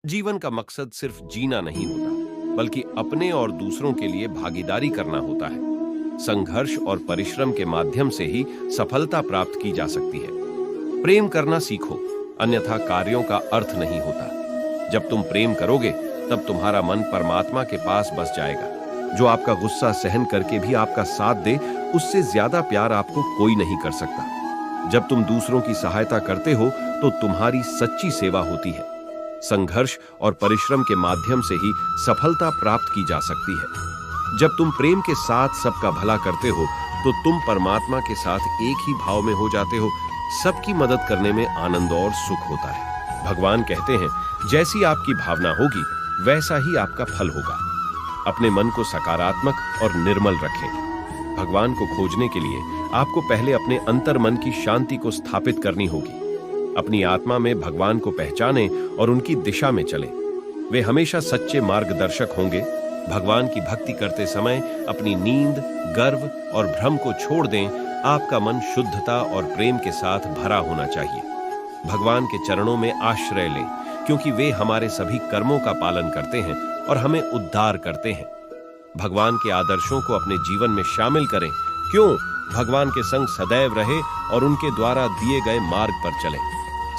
जीवन का मकसद सिर्फ जीना नहीं होता, बल्कि अपने और दूसरों के लिए भागीदारी करना होता है। संघर्ष और परिश्रम के माध्यम से ही सफलता प्राप्त की जा सकती है। प्रेम करना सीखो, अन्यथा कार्यों का अर्थ नहीं होता। जब तुम प्रेम करोगे, तब तुम्हारा मन परमात्मा के पास बस जाएगा। जो आपका गुस्सा सहन करके भी आपका साथ दे, उससे ज्यादा प्यार आपको कोई नहीं कर सकता। जब तुम दूसरों की सहायता करते हो, तो तुम्हारी सच्ची सेवा होती है। संघर्ष और परिश्रम के माध्यम से ही सफलता प्राप्त की जा सकती है। जब तुम प्रेम के साथ सबका भला करते हो, तो तुम परमात्मा के साथ एक ही भाव में हो जाते हो। सबकी मदद करने में आनंद और सुख होता है। भगवान कहते हैं, जैसी आपकी भावना होगी, वैसा ही आपका फल होगा। अपने मन को सकारात्मक और निर्मल रखें। भगवान को खोजने के लिए आपको पहले अपने अंतर मन की शांति को स्थापित करनी होगी। अपनी आत्मा में भगवान को पहचानें और उनकी दिशा में चलें। वे हमेशा सच्चे मार्गदर्शक होंगे। भगवान की भक्ति करते समय अपनी नींद, गर्व और भ्रम को छोड़ दें। आपका मन शुद्धता और प्रेम के साथ भरा होना चाहिए। भगवान के चरणों में आश्रय लें, क्योंकि वे हमारे सभी कर्मों का पालन करते हैं और हमें उद्धार करते हैं। भगवान के आदर्शों को अपने जीवन में शामिल करें। क्यों? भगवान के संग सदैव रहे और उनके द्वारा दिए गए मार्ग पर चलें।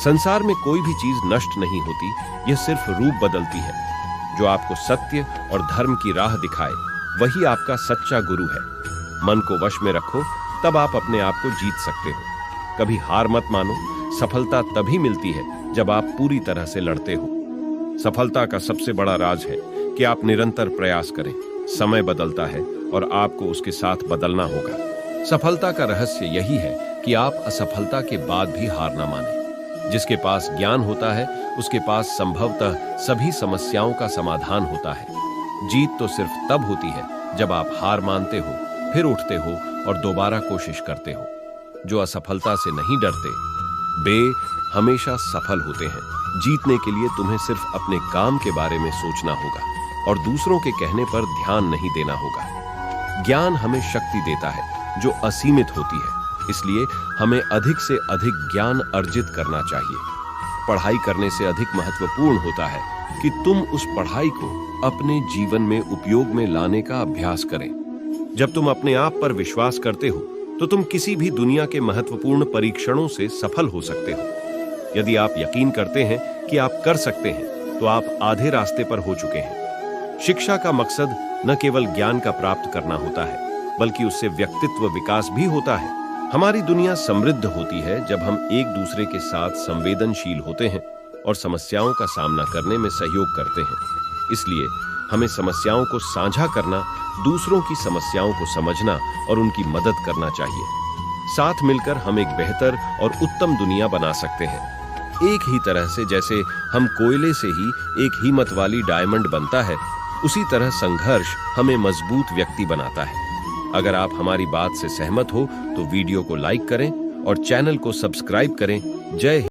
संसार में कोई भी चीज नष्ट नहीं होती, यह सिर्फ रूप बदलती है। जो आपको सत्य और धर्म की राह दिखाए, वही आपका सच्चा गुरु है। मन को वश में रखो, तब आप अपने आप को जीत सकते हो। कभी हार मत मानो। सफलता तभी मिलती है जब आप पूरी तरह से लड़ते हो। सफलता का सबसे बड़ा राज है कि आप निरंतर प्रयास करें। समय बदलता है और आपको उसके साथ बदलना होगा। सफलता का रहस्य यही है कि आप असफलता के बाद भी हार ना माने। जिसके पास ज्ञान होता है, उसके पास संभवतः सभी समस्याओं का समाधान होता है। जीत तो सिर्फ तब होती है जब आप हार मानते हो, फिर उठते हो और दोबारा कोशिश करते हो। जो असफलता से नहीं डरते, वे हमेशा सफल होते हैं। जीतने के लिए तुम्हें सिर्फ अपने काम के बारे में सोचना होगा और दूसरों के कहने पर ध्यान नहीं देना होगा। ज्ञान हमें शक्ति देता है जो असीमित होती है, इसलिए हमें अधिक से अधिक ज्ञान अर्जित करना चाहिए। पढ़ाई करने से अधिक महत्वपूर्ण होता है कि तुम उस पढ़ाई को अपने जीवन में उपयोग में लाने का अभ्यास करें। जब तुम अपने आप पर विश्वास करते हो, तो तुम किसी भी दुनिया के महत्वपूर्ण परीक्षणों से सफल हो सकते हो। यदि आप यकीन करते हैं कि आप कर सकते हैं, तो आप आधे रास्ते पर हो चुके हैं। शिक्षा का मकसद न केवल ज्ञान का प्राप्त करना होता है, बल्कि उससे व्यक्तित्व विकास भी होता है। हमारी दुनिया समृद्ध होती है जब हम एक दूसरे के साथ संवेदनशील होते हैं और समस्याओं का सामना करने में सहयोग करते हैं। इसलिए हमें समस्याओं को साझा करना, दूसरों की समस्याओं को समझना और उनकी मदद करना चाहिए। साथ मिलकर हम एक बेहतर और उत्तम दुनिया बना सकते हैं। एक ही तरह से जैसे हम कोयले से ही एक हीमत वाली डायमंड बनता है, उसी तरह संघर्ष हमें मजबूत व्यक्ति बनाता है। अगर आप हमारी बात से सहमत हो, तो वीडियो को लाइक करें और चैनल को सब्सक्राइब करें। जय हिंद।